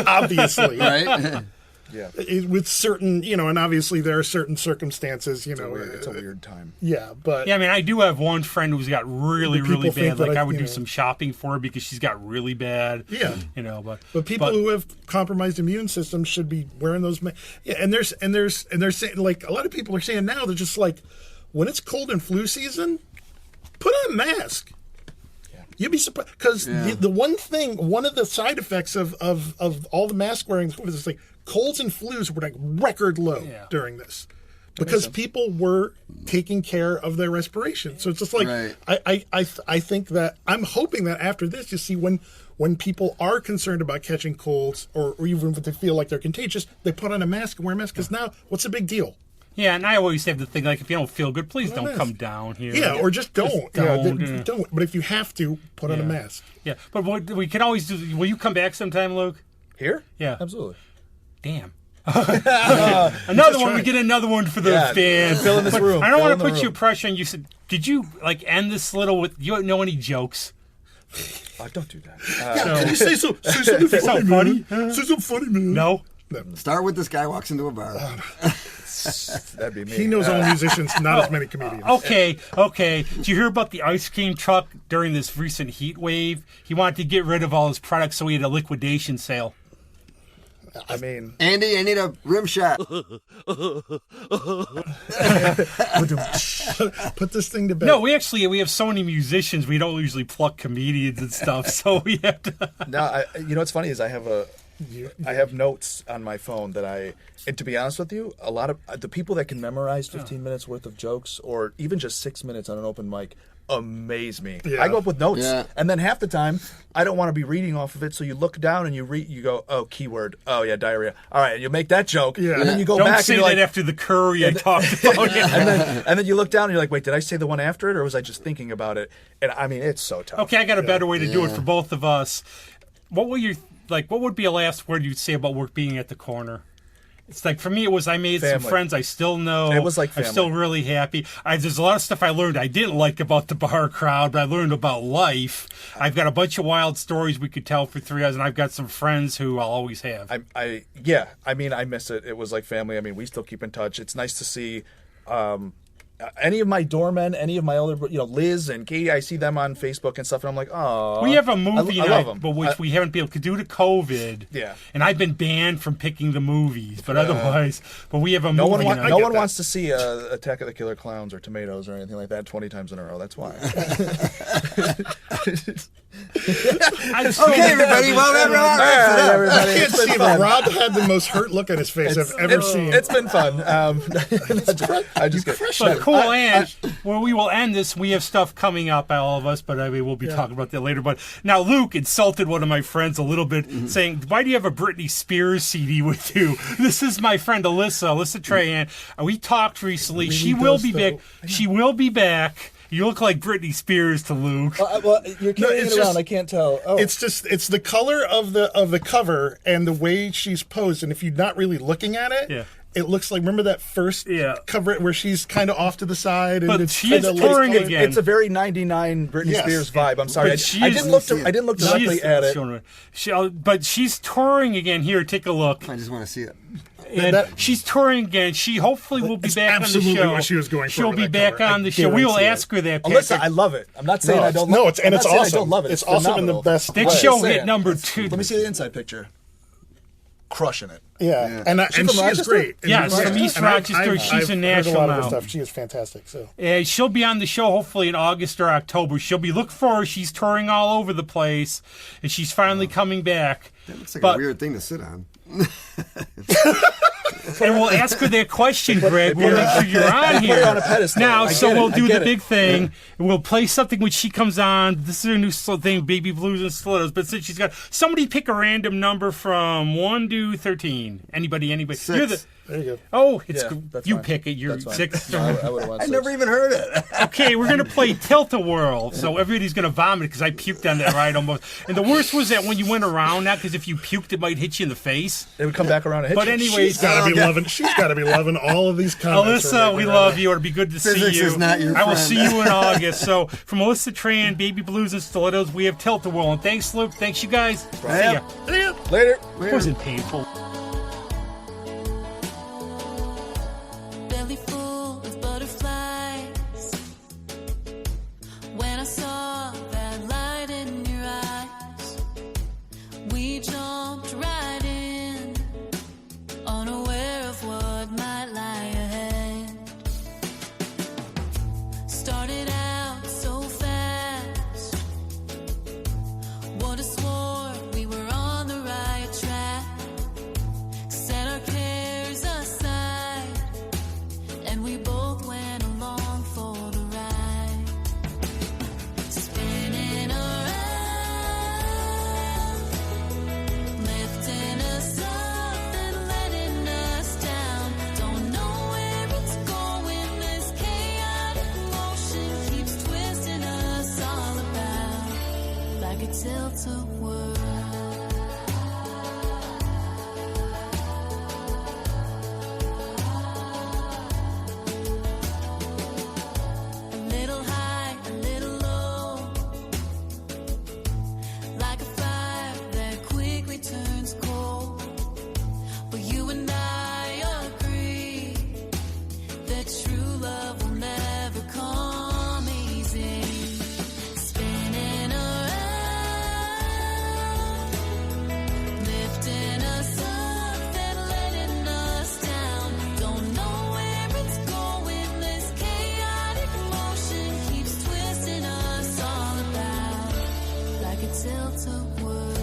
Obviously, right. Yeah. With certain, and obviously there are certain circumstances, it's a weird time. Yeah, but yeah, I mean, I do have one friend who's got really bad. Like I would do some shopping for her because she's got really bad. Yeah, but people who have compromised immune systems should be wearing those. Yeah, and they're saying, like, a lot of people are saying now, they're just like, when it's cold and flu season, put on a mask. You'd be surprised because one of the side effects of all the mask wearing is like colds and flus were like record low during this because people were taking care of their respiration. So it's just like I think that I'm hoping that after this, you see when people are concerned about catching colds or even if they feel like they're contagious, they put on a mask and wear a mask because now what's the big deal? Yeah, and I always have the thing, like, if you don't feel good, please don't come down here. Yeah, or just don't. Don't. But if you have to, put on a mask. Yeah, but what we can always do, will you come back sometime, Luke? Here? Yeah. Absolutely. Damn. Another one. We get another one for the fans. Fill in this room. I don't want to put you pressure on you. Said, did you, like, end this little with, you know any jokes? Don't do that. Can you say something funny? Say something funny, man. No. Start with this guy walks into a bar. That'd be me. He knows all musicians, not as many comedians. Okay. Did you hear about the ice cream truck during this recent heat wave? He wanted to get rid of all his products, so he had a liquidation sale. I mean, Andy, I need a rim shot. Put this thing to bed. No, we have so many musicians. We don't usually pluck comedians and stuff, so we have to. No, what's funny is I have notes on my phone and to be honest with you, a lot of the people that can memorize 15 minutes worth of jokes or even just 6 minutes on an open mic amaze me. Yeah. I go up with notes, and then half the time I don't want to be reading off of it. So you look down and you go, oh, keyword, oh yeah, diarrhea. All right, and you make that joke, and then you go don't back. Say and you're that like, after the curry I talked about. and then you look down and you're like, wait, did I say the one after it, or was I just thinking about it? And I mean, it's so tough. Okay, I got a better way to do it for both of us. What would be a last word you'd say about work being at the corner? It's like, for me, it was I made some friends I still know. It was like family. I'm still really happy. There's a lot of stuff I learned I didn't like about the bar crowd, but I learned about life. I've got a bunch of wild stories we could tell for 3 hours, and I've got some friends who I'll always have. I miss it. It was like family. I mean, we still keep in touch. It's nice to see any of my doormen, any of my other, Liz and Katie, I see them on Facebook and stuff, and I'm like, oh. We have a movie I night, but which we haven't been able to due to COVID. Yeah. And I've been banned from picking the movies, but otherwise, we have a movie night. No one wants to see Attack of the Killer Clowns or Tomatoes or anything like that 20 times in a row. That's why. Okay, everybody. Well, everybody. I can't see, but Rob had the most hurt look on his face I've ever seen. It's been fun. I just get but cool, and we will end this. We have stuff coming up, all of us, but we'll be talking about that later. But now Luke insulted one of my friends a little bit, saying, "Why do you have a Britney Spears CD with you?" This is my friend Alyssa Trahan. We talked recently. She will be back. She will be back. You look like Britney Spears to Luke. Well, you're carrying it around. I can't tell. Oh. It's it's the color of the cover and the way she's posed. And if you're not really looking at it, it looks like, remember that first cover where she's kind of off to the side? And but she's touring again. It's a very 99 Britney Spears vibe. I'm sorry. I didn't look directly at it. But she's touring again. Here, take a look. I just want to see it. And she's touring again. She hopefully will be back on the show. Absolutely what she was going for. She'll be back on the show. We will ask her that. Alyssa, I love it. I'm not saying I don't love it. It's awesome. I don't love it. It's awesome in the best way. That show hit number 2. Let me see the inside picture. Crushing it. Yeah. And she is great. Yes, from East Rochester. She's in Nashville heard a lot now. of her stuff. She is fantastic. So she'll be on the show hopefully in August or October. Look for her. She's touring all over the place, and she's finally coming back. That looks like a weird thing to sit on. And we'll ask her that question, Greg. We'll make sure you're on here. Put her on a pedestal. Now, we'll do the big thing. We'll play something when she comes on. This is her new thing, Baby Blues and Stilettos. But since she's got... Somebody pick a random number from 1 to 13. Anybody. 6. There you go. Oh, you fine. Pick it. You're 6. I never even heard it. Okay, we're going to play Tilt-a-Whirl. So everybody's going to vomit because I puked on that ride almost. And the worst was that when you went around that, because if you puked, it might hit you in the face. It would come back around and hit but you. Anyways, she's got to be loving all of these comments. Alyssa, we love you. It'll be good to Physics see you. Is not your I will friend. see you in August. So from Alyssa Trahan, Baby Blues and Stilettos, we have Tilt-a-Whirl. And thanks, Luke. Thanks, you guys. See ya. Later. It wasn't painful. like a tilt-a-whirl. Tilt-a-whirl.